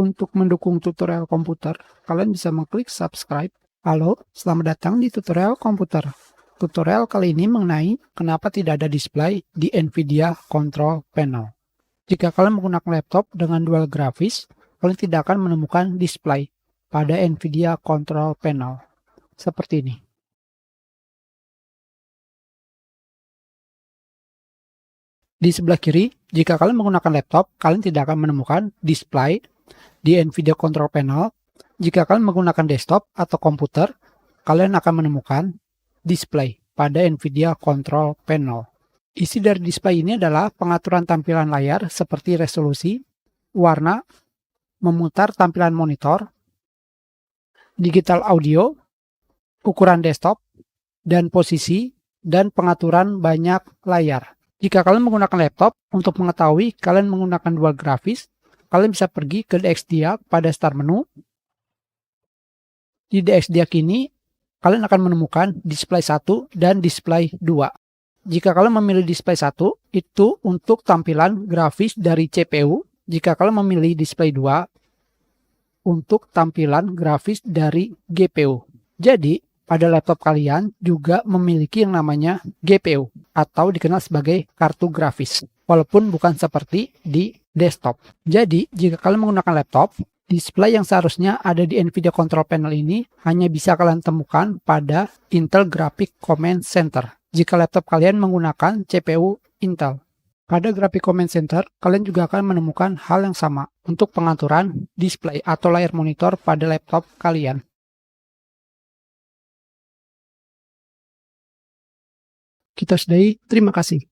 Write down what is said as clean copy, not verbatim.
Untuk mendukung tutorial komputer, kalian bisa mengklik subscribe. Halo, selamat datang di tutorial komputer. Tutorial kali ini mengenai kenapa tidak ada display di NVIDIA Control Panel. Jika kalian menggunakan laptop dengan dual grafis, kalian tidak akan menemukan display pada NVIDIA Control Panel. Seperti ini. Di sebelah kiri, jika kalian menggunakan laptop, kalian tidak akan menemukan display di NVIDIA Control Panel. Jika kalian menggunakan desktop atau komputer, kalian akan menemukan display pada NVIDIA Control Panel. Isi dari display ini adalah pengaturan tampilan layar seperti resolusi, warna, memutar tampilan monitor, digital audio, ukuran desktop, dan posisi, dan pengaturan banyak layar. Jika kalian menggunakan laptop, untuk mengetahui kalian menggunakan dual grafis, kalian bisa pergi ke DXDiag pada start menu. Di DXDiag ini, kalian akan menemukan display 1 dan display 2. Jika kalian memilih display 1, itu untuk tampilan grafis dari CPU. Jika kalian memilih display 2, untuk tampilan grafis dari GPU. Jadi, pada laptop kalian juga memiliki yang namanya GPU, atau dikenal sebagai kartu grafis. Walaupun bukan seperti di desktop. Jadi, jika kalian menggunakan laptop, display yang seharusnya ada di NVIDIA Control Panel ini hanya bisa kalian temukan pada Intel Graphic Command Center. Jika laptop kalian menggunakan CPU Intel. Pada Graphic Command Center, kalian juga akan menemukan hal yang sama untuk pengaturan display atau layar monitor pada laptop kalian. Kita sudahi, terima kasih.